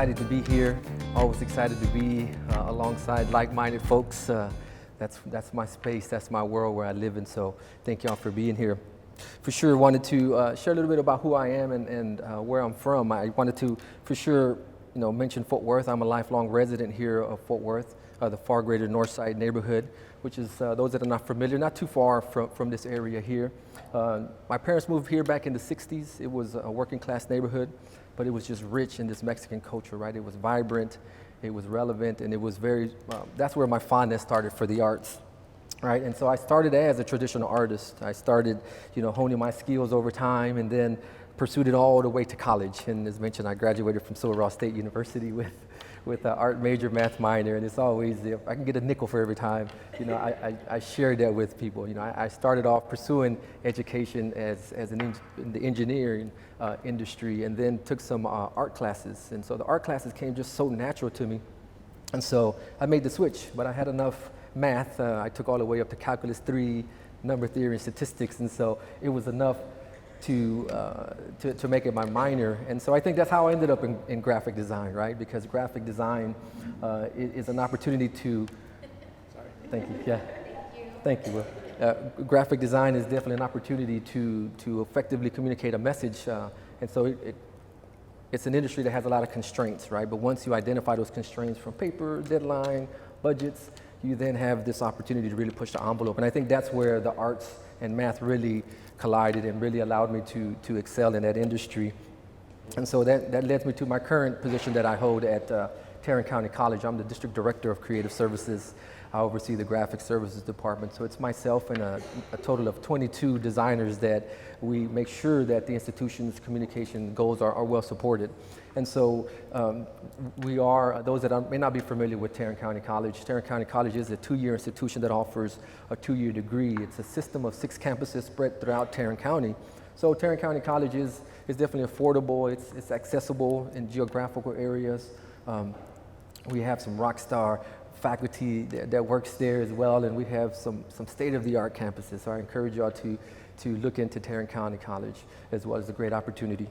excited to be here. Always excited to be alongside like-minded folks. That's my space, that's my world where I live in, so thank y'all for being here. For sure wanted to share a little bit about who I am and where I'm from. I wanted to, for sure, mention Fort Worth. I'm a lifelong resident here of Fort Worth, the far greater Northside neighborhood, which is, those that are not familiar, not too far from this area here. My parents moved here back in the 60s. It was a working class neighborhood, but it was just rich in this Mexican culture, right? It was vibrant, it was relevant, and it was very, that's where my fondness started for the arts. Right, and so I started as a traditional artist. I started, honing my skills over time, and then pursued it all the way to college. And as mentioned, I graduated from Silver State University with an art major, math minor. And it's always, if I can get a nickel for every time, I share that with people. I started off pursuing education in the engineering industry, and then took some art classes. And so the art classes came just so natural to me. And so I made the switch, but I had enough math. I took all the way up to calculus 3, number theory, and statistics, and so it was enough to make it my minor. And so I think that's how I ended up in graphic design, right? Because graphic design is an opportunity to. Sorry. Thank you. Yeah. Thank you. Graphic design is definitely an opportunity to effectively communicate a message, and so it's an industry that has a lot of constraints, right? But once you identify those constraints from paper, deadline, budgets, you then have this opportunity to really push the envelope. And I think that's where the arts and math really collided and really allowed me to excel in that industry. And so that led me to my current position that I hold at Tarrant County College. I'm the district director of creative services. I oversee the graphic services department. So it's myself and a total of 22 designers that we make sure that the institution's communication goals are well supported. And so we are, those that may not be familiar with Tarrant County College is a 2-year institution that offers a 2-year degree. It's a system of 6 campuses spread throughout Tarrant County. So Tarrant County College is definitely affordable. It's accessible in geographical areas. We have some rock star faculty that works there as well, and we have some state-of-the-art campuses. So I encourage y'all to look into Tarrant County College as well. As a great opportunity.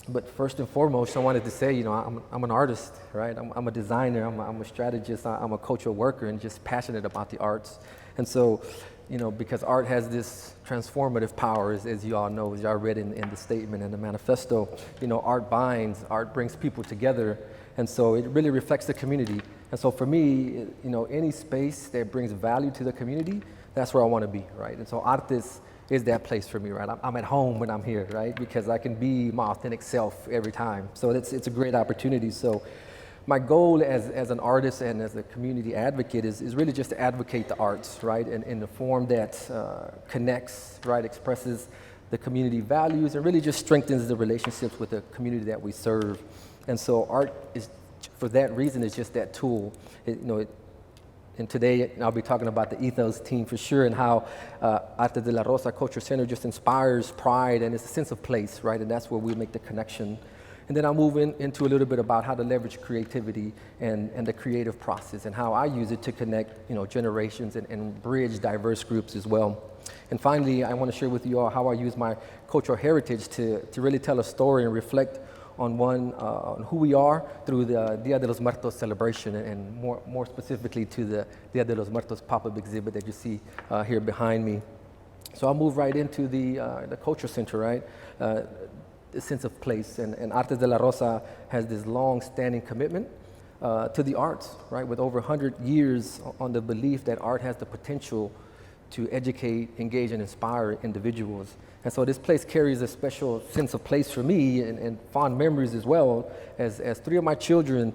But first and foremost, I wanted to say, I'm an artist, right? I'm a designer, I'm a strategist, I'm a cultural worker, and just passionate about the arts. And so, because art has this transformative power, as you all know, as y'all read in the statement and the manifesto, art binds, art brings people together, and so it really reflects the community. And so for me, any space that brings value to the community, that's where I want to be, right? And so Artes is that place for me, right? I'm at home when I'm here, right? Because I can be my authentic self every time. So it's a great opportunity. So my goal as an artist and as a community advocate is really just to advocate the arts, right? In the form that connects, right? Expresses the community values and really just strengthens the relationships with the community that we serve. And so art is, for that reason, is just that tool. And today I'll be talking about the Ethos team for sure, and how Arte de la Rosa Culture Center just inspires pride and it's a sense of place, right? And that's where we make the connection. And then I'll move into a little bit about how to leverage creativity and the creative process and how I use it to connect, generations and bridge diverse groups as well. And finally, I want to share with you all how I use my cultural heritage to really tell a story and reflect on who we are through the Dia de los Muertos celebration, and more specifically to the Dia de los Muertos pop-up exhibit that you see here behind me. So I'll move right into the culture center, right? The sense of place, and Arte de la Rosa has this long-standing commitment to the arts, right? With over 100 years on the belief that art has the potential to educate, engage, and inspire individuals. And so this place carries a special sense of place for me and fond memories as well, as 3 of my children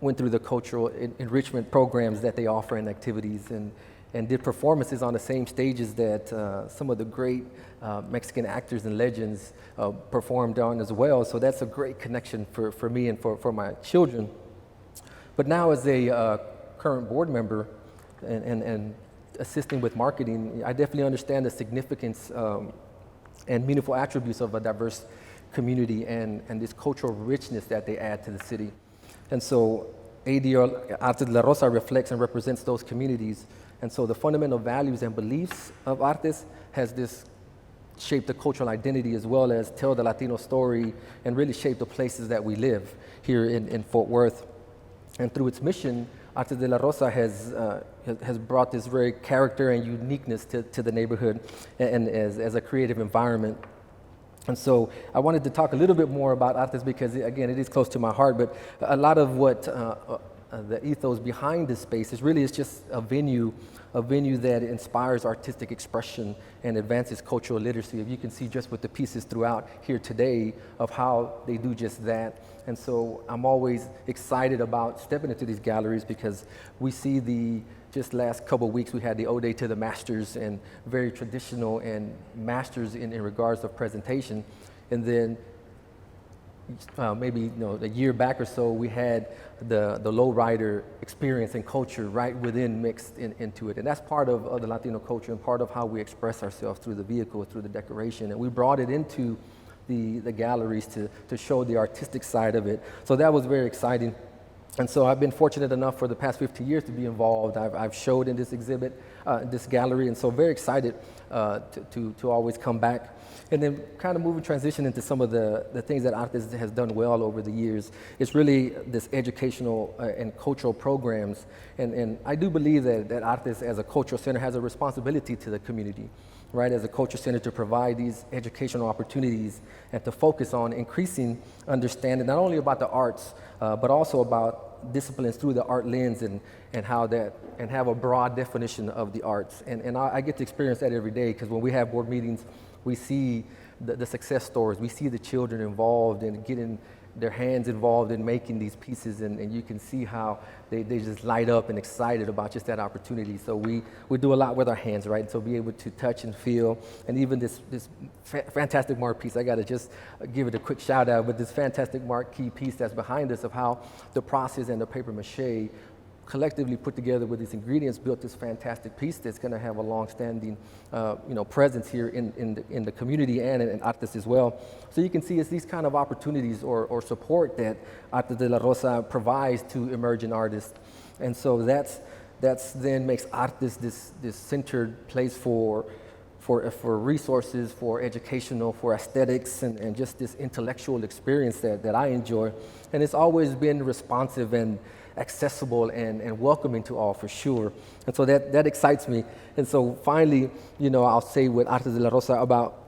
went through the cultural enrichment programs that they offer and activities, and did performances on the same stages that some of the great Mexican actors and legends performed on as well. So that's a great connection for me and for my children. But now as a current board member and assisting with marketing, I definitely understand the significance and meaningful attributes of a diverse community and this cultural richness that they add to the city. And so Arte de la Rosa reflects and represents those communities. And so the fundamental values and beliefs of Artes has this shape the cultural identity as well as tell the Latino story and really shape the places that we live here in Fort Worth. And through its mission, Artes de la Rosa has brought this very character and uniqueness to the neighborhood and as a creative environment. And so I wanted to talk a little bit more about Artes because, again, it is close to my heart, but a lot of what the ethos behind this space is really just a venue that inspires artistic expression and advances cultural literacy. If you can see just with the pieces throughout here today of how they do just that. And so I'm always excited about stepping into these galleries because we see just last couple of weeks we had the Ode to the Masters and very traditional and masters in regards of presentation. And then maybe a year back or so, we had the lowrider experience and culture right within mixed into it. And that's part of the Latino culture and part of how we express ourselves through the vehicle, through the decoration. And we brought it into the galleries to show the artistic side of it. So that was very exciting. And so I've been fortunate enough for the past 50 years to be involved. I've showed in this exhibit, this gallery, and so very excited to always come back. And then kind of moving transition into some of the things that Artes has done well over the years. It's really this educational and cultural programs. And I do believe that Artes as a cultural center has a responsibility to the community, right? As a culture center to provide these educational opportunities and to focus on increasing understanding not only about the arts, but also about disciplines through the art lens and how that, and have a broad definition of the arts. And I get to experience that every day because when we have board meetings, we see the success stories. We see the children involved and getting their hands involved in making these pieces, and you can see how they just light up and excited about just that opportunity. So we do a lot with our hands, right? So be able to touch and feel, and even this fantastic mark piece, I gotta just give it a quick shout out, but this fantastic marquee piece that's behind us of how the process and the paper mache collectively put together with these ingredients built this fantastic piece that's going to have a long-standing presence here in the community and in Artes as well. So you can see it's these kind of opportunities or support that Artes de la Rosa provides to emerging artists. And so that's then makes Artes this centered place for resources, for educational, for aesthetics, and just this intellectual experience that I enjoy. And it's always been responsive and accessible and welcoming to all, for sure. And so that excites me. And so finally, I'll say with Artes de la Rosa about,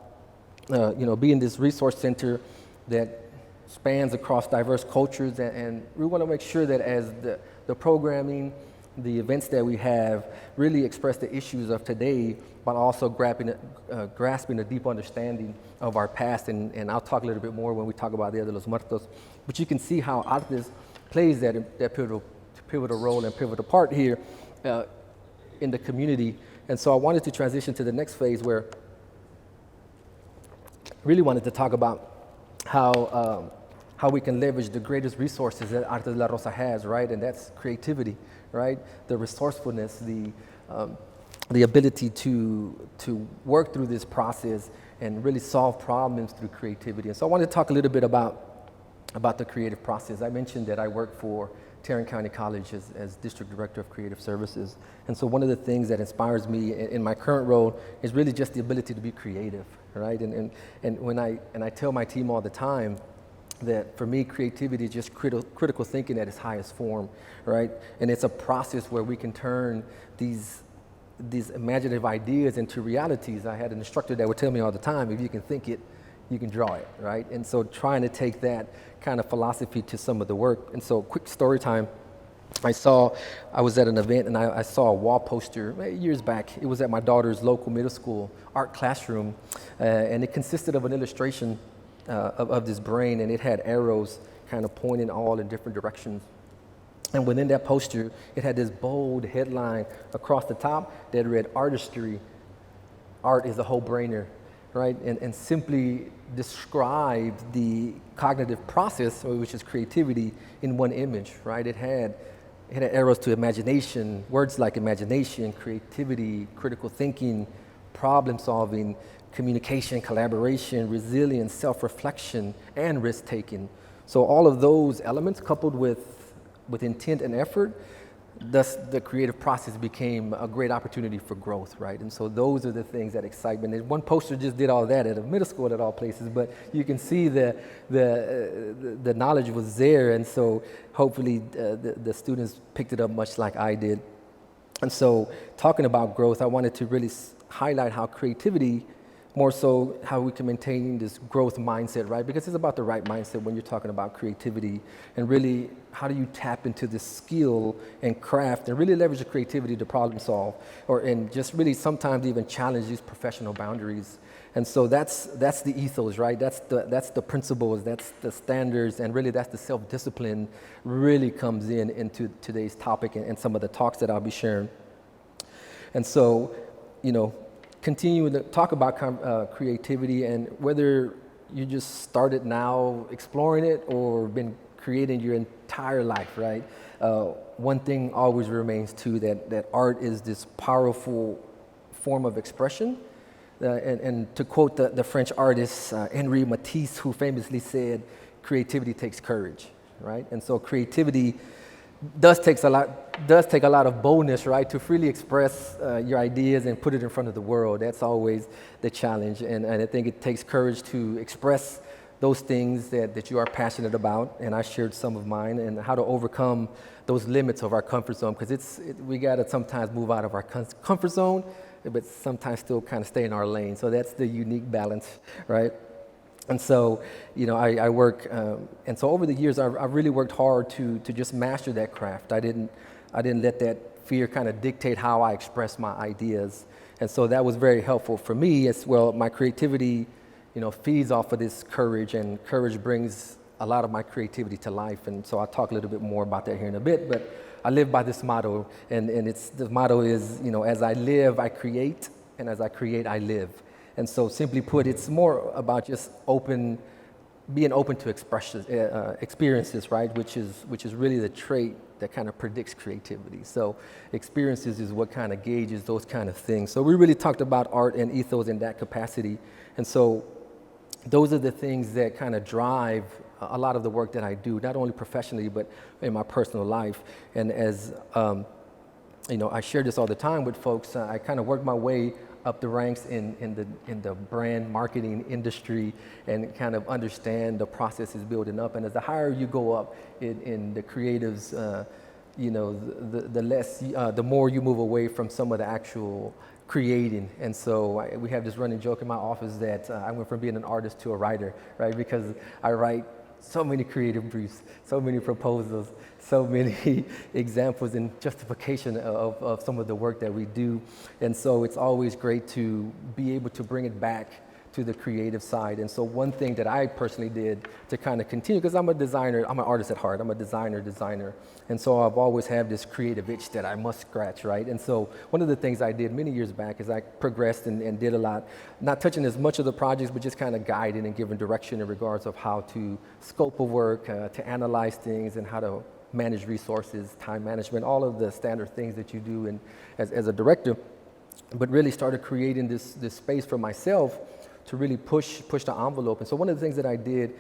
being this resource center that spans across diverse cultures, and we want to make sure that as the programming, the events that we have really express the issues of today, but also grasping a deep understanding of our past. And I'll talk a little bit more when we talk about Dia de los Muertos. But you can see how Artes plays that pivotal role and pivotal part here in the community. And so I wanted to transition to the next phase where I really wanted to talk about how we can leverage the greatest resources that Artes de la Rosa has, right? And that's creativity, right? The resourcefulness, the ability to work through this process and really solve problems through creativity. And so I wanted to talk a little bit about the creative process. I mentioned that I work for Tarrant County College as District Director of Creative Services. And so one of the things that inspires me in my current role is really just the ability to be creative, right? And when I tell my team all the time that for me, creativity is just critical thinking at its highest form, right? And it's a process where we can turn these imaginative ideas into realities. I had an instructor that would tell me all the time, if you can think it, you can draw it, right? And so trying to take that kind of philosophy to some of the work. And so quick story time. I was at an event and I saw a wall poster years back. It was at my daughter's local middle school art classroom. And it consisted of an illustration of this brain, and it had arrows kind of pointing all in different directions. And within that poster, it had this bold headline across the top that read, "Artistry, art is a whole-brainer," right? And simply described the cognitive process, which is creativity, in one image, right? It had arrows to imagination, words like imagination, creativity, critical thinking, problem solving, communication, collaboration, resilience, self-reflection, and risk-taking. So all of those elements coupled with intent and effort thus the creative process became a great opportunity for growth, right? And so those are the things that excite me. And one poster just did all that at a middle school at all places, but you can see the knowledge was there, and so hopefully the students picked it up much like I did. And so talking about growth, I wanted to really highlight how creativity, more so how we can maintain this growth mindset, right? Because it's about the right mindset when you're talking about creativity, and really how do you tap into this skill and craft and really leverage the creativity to problem solve, and just really sometimes even challenge these professional boundaries. And so that's the ethos, right? That's the principles, that's the standards, and really that's the self-discipline really comes into today's topic and some of the talks that I'll be sharing. And so, continuing to talk about creativity, and whether you just started now exploring it or been creating your entire life, right? One thing always remains too, that art is this powerful form of expression. And to quote the French artist Henri Matisse, who famously said, "Creativity takes courage," right? And so creativity does take a lot of boldness, right, to freely express your ideas and put it in front of the world. That's always the challenge, and I think it takes courage to express those things that you are passionate about, and I shared some of mine, and how to overcome those limits of our comfort zone, because we gotta sometimes move out of our comfort zone, but sometimes still kind of stay in our lane. So that's the unique balance, right? And so, I work, and so over the years, I really worked hard to just master that craft. I didn't let that fear kind of dictate how I express my ideas, and so that was very helpful for me as well. My creativity, feeds off of this courage, and courage brings a lot of my creativity to life. And so I'll talk a little bit more about that here in a bit, but I live by this motto, and the motto is, as I live, I create, and as I create, I live. And so simply put, it's more about just being open to experiences, right? Which is really the trait that kind of predicts creativity. So experiences is what kind of gauges those kind of things. So we really talked about art and ethos in that capacity. And so those are the things that kind of drive a lot of the work that I do, not only professionally, but in my personal life. And as I share this all the time with folks, I kind of work my way up the ranks in the brand marketing industry, and kind of understand the processes building up. And as the higher you go up in the creatives, the more you move away from some of the actual creating. And so we have this running joke in my office that I went from being an artist to a writer, right? Because I write so many creative briefs, so many proposals, so many examples and justification of some of the work that we do. And so it's always great to be able to bring it back to the creative side. And so one thing that I personally did to kind of continue, because I'm a designer, I'm an artist at heart, I'm a designer. And so I've always had this creative itch that I must scratch, right? And so one of the things I did many years back is I progressed and did a lot, not touching as much of the projects, but just kind of guiding and giving direction in regards of how to scope a work, to analyze things, and how to manage resources, time management, all of the standard things that you do as a director. But really started creating this space for myself to really push the envelope. And so one of the things that I did,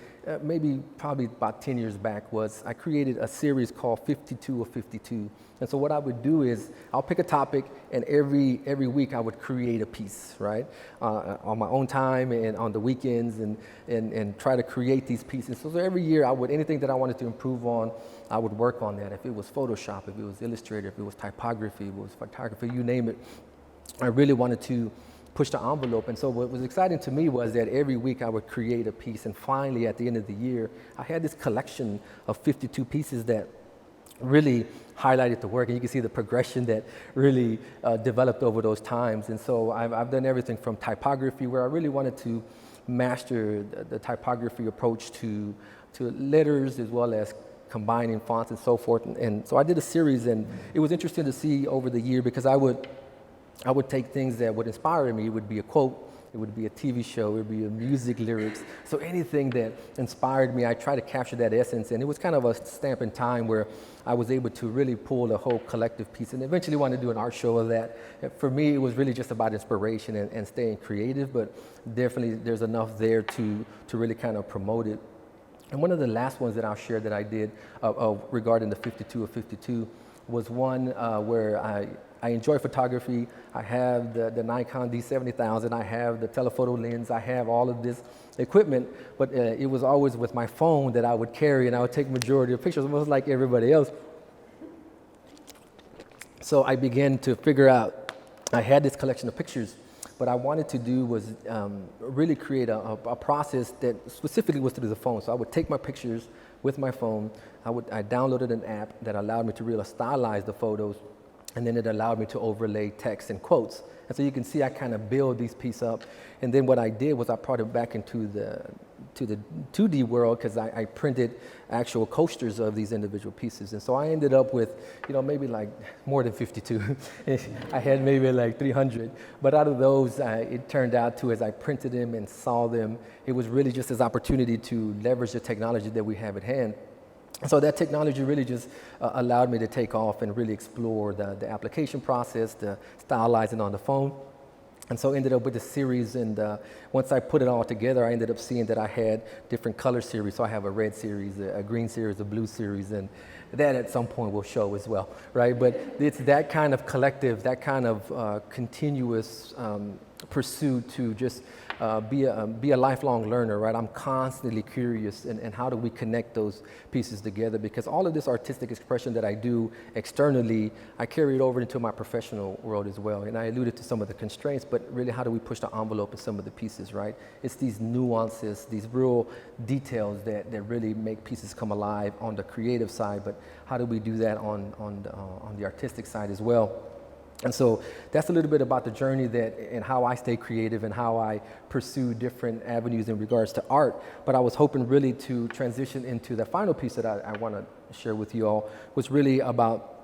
probably about 10 years back, was I created a series called 52 of 52. And so what I would do is I'll pick a topic, and every week I would create a piece, right? On my own time and on the weekends, and try to create these pieces. So every year anything that I wanted to improve on, I would work on that. If it was Photoshop, if it was Illustrator, if it was typography, if it was photography, you name it. I really wanted to push the envelope. And so what was exciting to me was that every week I would create a piece, and finally at the end of the year, I had this collection of 52 pieces that really highlighted the work, and you can see the progression that really developed over those times. And so I've done everything from typography, where I really wanted to master the typography approach to letters, as well as combining fonts and so forth. And so I did a series, and it was interesting to see over the year, because I would take things that would inspire me. It would be a quote, it would be a TV show, it would be a music lyrics. So anything that inspired me, I tried to capture that essence. And it was kind of a stamp in time where I was able to really pull the whole collective piece, and eventually wanted to do an art show of that. For me, it was really just about inspiration and staying creative, but definitely there's enough there to really kind of promote it. And one of the last ones that I'll share that I did regarding the 52 of 52 was one where I enjoy photography. I have the Nikon D70,000. I have the telephoto lens. I have all of this equipment, but it was always with my phone that I would carry, and I would take majority of pictures, almost like everybody else. So I began to figure out, I had this collection of pictures. What I wanted to do was really create a process that specifically was through the phone. So I would take my pictures with my phone. I downloaded an app that allowed me to really stylize the photos, and then it allowed me to overlay text and quotes. And so you can see I kind of build these pieces up. And then what I did was I brought it back into the 2D world, because I printed actual coasters of these individual pieces. And so I ended up with, maybe like more than 52. I had maybe like 300. But out of those, it turned out to, as I printed them and saw them, it was really just this opportunity to leverage the technology that we have at hand. So that technology really just allowed me to take off and really explore the application process, the stylizing on the phone. And so I ended up with a series, and once I put it all together, I ended up seeing that I had different color series. So I have a red series, a green series, a blue series, and that at some point will show as well, right? But it's that kind of collective, that kind of continuous pursuit to just be a lifelong learner, right? I'm constantly curious, and how do we connect those pieces together? Because all of this artistic expression that I do externally, I carry it over into my professional world as well. And I alluded to some of the constraints, but really how do we push the envelope in some of the pieces, right? It's these nuances, these real details that really make pieces come alive on the creative side, but how do we do that on the artistic side as well? And so that's a little bit about the journey and how I stay creative and how I pursue different avenues in regards to art. But I was hoping really to transition into the final piece that I want to share with you all, was really about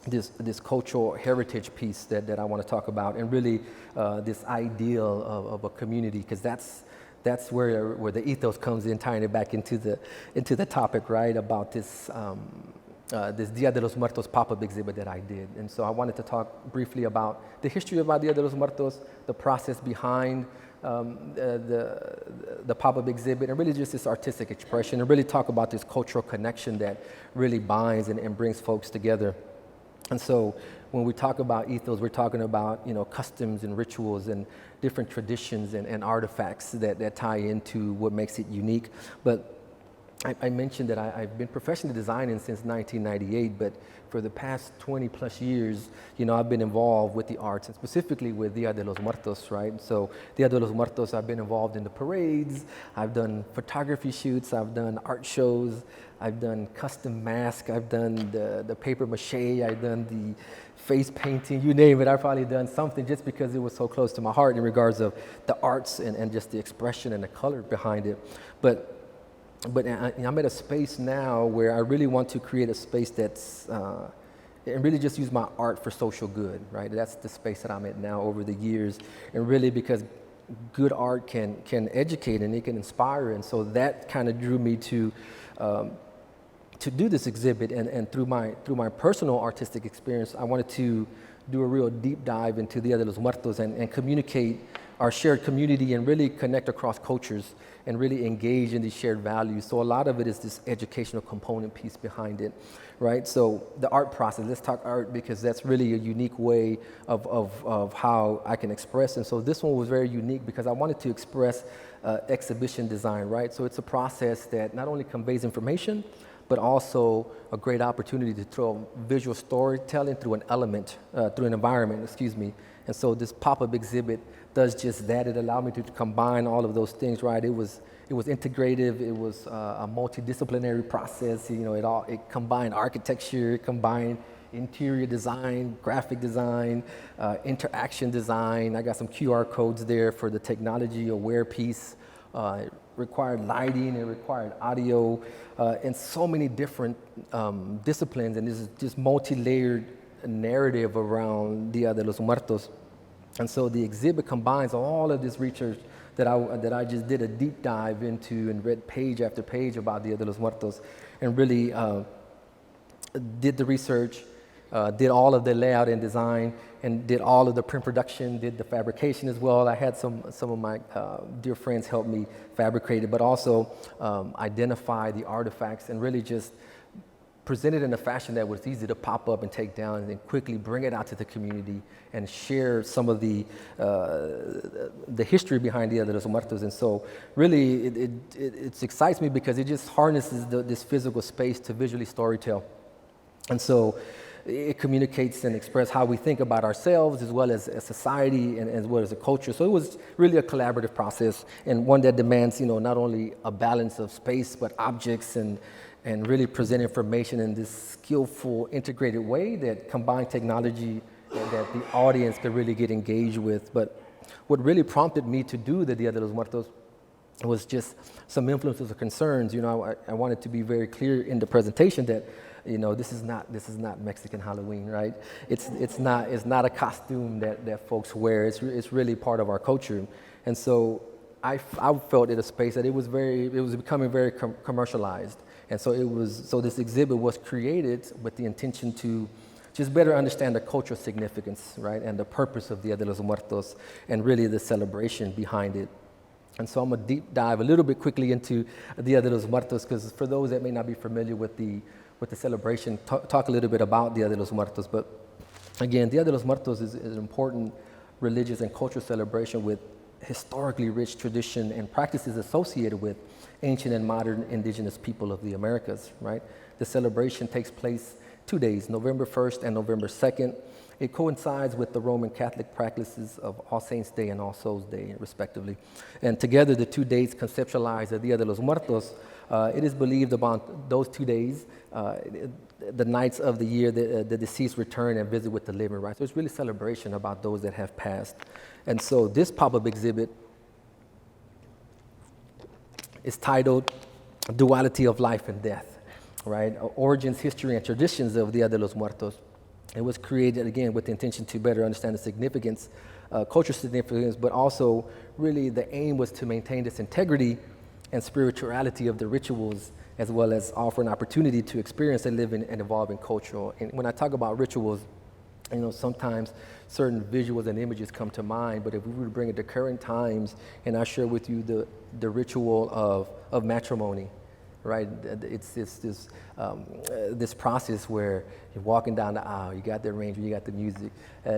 this cultural heritage piece that I want to talk about, and really this ideal of a community, because that's where the ethos comes in, tying it back into the topic, right, about this Dia de los Muertos pop-up exhibit that I did. And so I wanted to talk briefly about the history about Dia de los Muertos, the process behind the pop-up exhibit, and really just this artistic expression, and really talk about this cultural connection that really binds and brings folks together. And so when we talk about ethos, we're talking about customs and rituals and different traditions and artifacts that tie into what makes it unique. But I mentioned that I've been professionally designing since 1998, but for the past 20 plus years, I've been involved with the arts, and specifically with Dia de los Muertos, right? So Dia de los Muertos, I've been involved in the parades, I've done photography shoots, I've done art shows, I've done custom masks, I've done the paper mache, I've done the face painting, you name it. I've probably done something just because it was so close to my heart in regards of the arts and just the expression and the color behind it. But I'm at a space now where I really want to create a space that's, and really just use my art for social good, right? That's the space that I'm at now over the years. And really because good art can educate and it can inspire. And so that kind of drew me to do this exhibit. And through my personal artistic experience, I wanted to do a real deep dive into Dia de los Muertos and communicate our shared community and really connect across cultures and really engage in these shared values. So a lot of it is this educational component piece behind it, right? So the art process, let's talk art, because that's really a unique way of how I can express. And so this one was very unique because I wanted to express exhibition design, right? So it's a process that not only conveys information, but also a great opportunity to throw visual storytelling through an element, through an environment, excuse me. And so this pop-up exhibit does just that. It allowed me to combine all of those things, right? It was integrative. It was a multidisciplinary process. It combined architecture, it combined interior design, graphic design, interaction design. I got some QR codes there for the technology aware piece. It required lighting, it required audio, and so many different disciplines. And this is just multi-layered narrative around Dia de los Muertos. And so the exhibit combines all of this research that I just did a deep dive into and read page after page about Dia de los Muertos, and really did the research, did all of the layout and design, and did all of the print production, did the fabrication as well. I had some of my dear friends help me fabricate it, but also identify the artifacts and really just presented in a fashion that was easy to pop up and take down, and then quickly bring it out to the community and share some of the history behind Dia de los Muertos. And so really it excites me because it just harnesses this physical space to visually storytell. And so it communicates and expresses how we think about ourselves as well as a society and as well as a culture. So it was really a collaborative process, and one that demands, not only a balance of space, but objects and really present information in this skillful, integrated way that combined technology that the audience could really get engaged with. But what really prompted me to do the Dia de los Muertos was just some influences or concerns. I wanted to be very clear in the presentation that, this is not Mexican Halloween, right? It's not a costume that folks wear. It's really part of our culture. And so I felt in a space that it was becoming very commercialized. And so this exhibit was created with the intention to just better understand the cultural significance, right? And the purpose of Dia de los Muertos and really the celebration behind it. And so I'm gonna deep dive a little bit quickly into Dia de los Muertos, because for those that may not be familiar with the celebration, talk a little bit about Dia de los Muertos. But again, Dia de los Muertos is an important religious and cultural celebration with historically rich tradition and practices associated with ancient and modern indigenous people of the Americas, right? The celebration takes place 2 days, November 1st and November 2nd. It coincides with the Roman Catholic practices of All Saints' Day and All Souls' Day, respectively. And together, the 2 days conceptualize the Dia de los Muertos. It is believed about those 2 days, the nights of the year, the deceased return and visit with the living, right? So it's really celebration about those that have passed. And so this pop-up exhibit is titled Duality of Life and Death, right? Origins, history, and traditions of Dia de los Muertos. It was created, again, with the intention to better understand the significance, cultural significance, but also really the aim was to maintain this integrity and spirituality of the rituals, as well as offer an opportunity to experience a living and evolving culture. And when I talk about rituals, sometimes certain visuals and images come to mind, but if we were to bring it to current times, and I share with you the ritual of matrimony, right? It's this process where you're walking down the aisle, you got the arrangement, you got the music.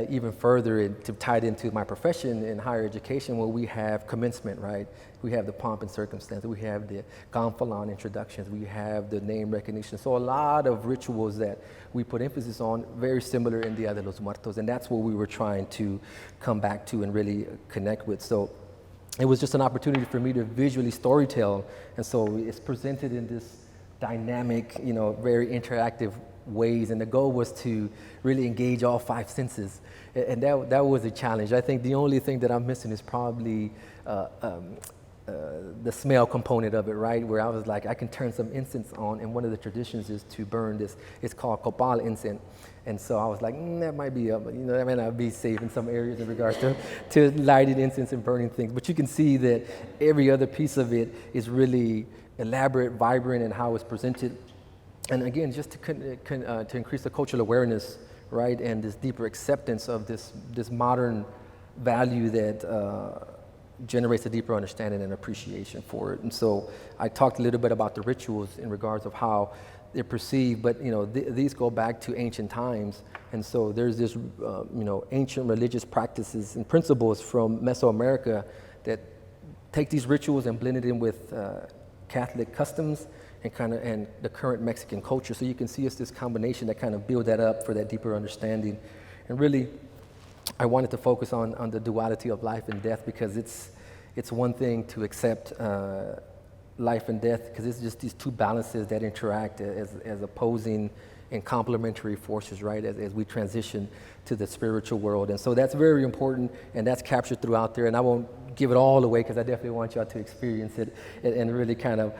Even further, to tie it into my profession in higher education, where we have commencement, right? We have the pomp and circumstance, we have the gonfalon introductions, we have the name recognition. So a lot of rituals that we put emphasis on, very similar in Dia de los Muertos, and that's what we were trying to come back to and really connect with. So it was just an opportunity for me to visually storytell, and so it's presented in this dynamic, very interactive ways, and the goal was to really engage all 5 senses, and that was a challenge. I think the only thing that I'm missing is probably the smell component of it, right? Where I was like, I can turn some incense on, and one of the traditions is to burn this. It's called copal incense, and so I was like, that might be, that might not be safe in some areas in regards to lighted incense and burning things. But you can see that every other piece of it is really elaborate, vibrant, and how it's presented. And again, just to increase the cultural awareness, right, and this deeper acceptance of this modern value that generates a deeper understanding and appreciation for it. And so I talked a little bit about the rituals in regards of how they're perceived, but these go back to ancient times. And so there's this ancient religious practices and principles from Mesoamerica that take these rituals and blend it in with Catholic customs and the current Mexican culture. So you can see it's this combination that kind of build that up for that deeper understanding. And really, I wanted to focus on the duality of life and death, because it's one thing to accept life and death, because it's just these two balances that interact as opposing and complementary forces, right, as we transition to the spiritual world. And so that's very important, and that's captured throughout there. And I won't give it all away, because I definitely want y'all to experience it and really kind of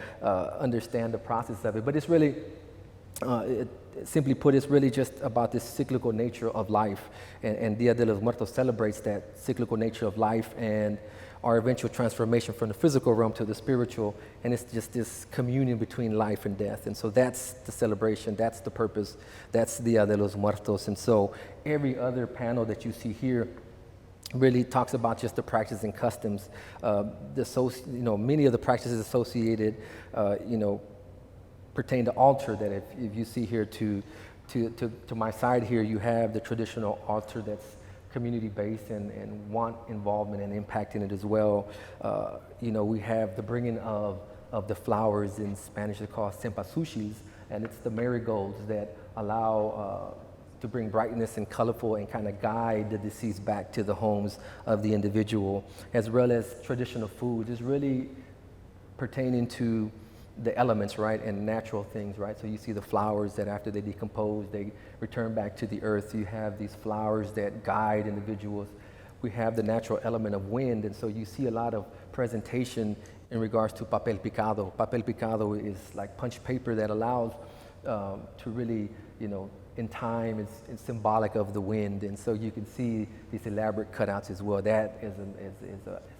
understand the process of it. But it's really, simply put, it's really just about this cyclical nature of life. And Dia de los Muertos celebrates that cyclical nature of life and our eventual transformation from the physical realm to the spiritual. And it's just this communion between life and death. And so that's the celebration, that's the purpose, that's Dia de los Muertos. And so every other panel that you see here really talks about just the practices and customs. Many of the practices associated, pertain to altar, that if you see here to my side here, you have the traditional altar that's community-based and want involvement and impact in it as well. We have the bringing of the flowers. In Spanish they're called cempasúchils, and it's the marigolds that allow to bring brightness and colorful and kind of guide the deceased back to the homes of the individual, as well as traditional food. It's really pertaining to the elements, right, and natural things, right? So you see the flowers that after they decompose, they return back to the earth. You have these flowers that guide individuals. We have the natural element of wind, and so you see a lot of presentation in regards to papel picado. Papel picado is like punch paper that allows to really, in time, it's symbolic of the wind, and so you can see these elaborate cutouts as well. That is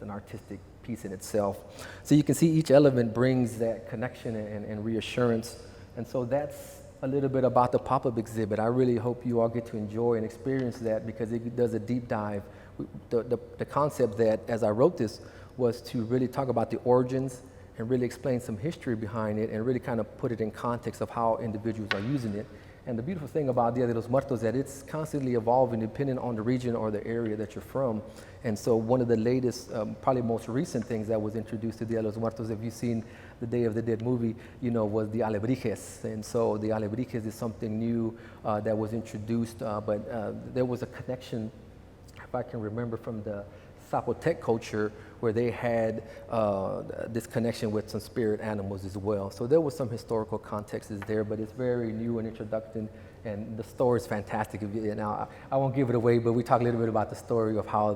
an artistic piece in itself. So you can see each element brings that connection and reassurance, and so that's a little bit about the pop-up exhibit. I really hope you all get to enjoy and experience that, because it does a deep dive. The concept that, as I wrote this, was to really talk about the origins and really explain some history behind it and really kind of put it in context of how individuals are using it. And the beautiful thing about Dia de los Muertos is that it's constantly evolving depending on the region or the area that you're from. And so one of the latest, probably most recent things that was introduced to Dia de los Muertos, if you've seen the Day of the Dead movie, was the alebrijes. And so the alebrijes is something new that was introduced, but there was a connection, if I can remember, from the Zapotec culture, where they had this connection with some spirit animals as well. So there was some historical context is there, but it's very new and introduction, and the story is fantastic. Now, I won't give it away, but we talk a little bit about the story of how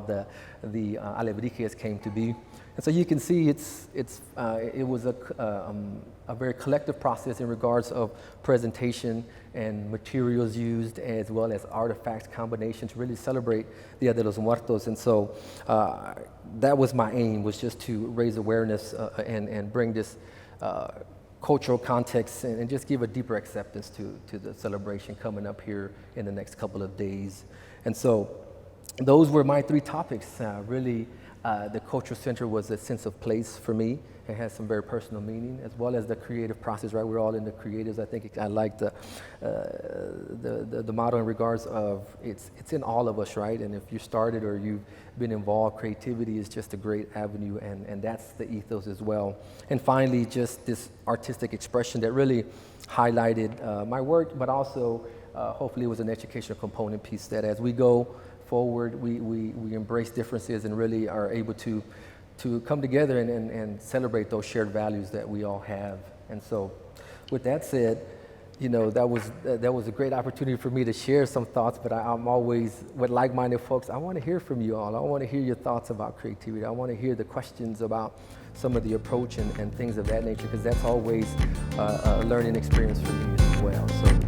the alebrijes came to be. And so you can see it was a very collective process in regards of presentation and materials used, as well as artifacts combination to really celebrate Dia de los Muertos. And so that was my aim, was just to raise awareness and bring this cultural context and just give a deeper acceptance to the celebration coming up here in the next couple of days. And so those were my three topics. Really, the cultural center was a sense of place for me. It has some very personal meaning, as well as the creative process, right? We're all in the creatives. I think I like the motto in regards of it's in all of us, right? And if you started or you've been involved, creativity is just a great avenue, and that's the ethos as well. And finally, just this artistic expression that really highlighted my work, but also hopefully it was an educational component piece that as we go forward, we embrace differences and really are able to come together and celebrate those shared values that we all have. And so with that said, that was a great opportunity for me to share some thoughts, but I'm always, with like-minded folks, I want to hear from you all. I want to hear your thoughts about creativity. I want to hear the questions about some of the approach and things of that nature, because that's always a learning experience for me as well. So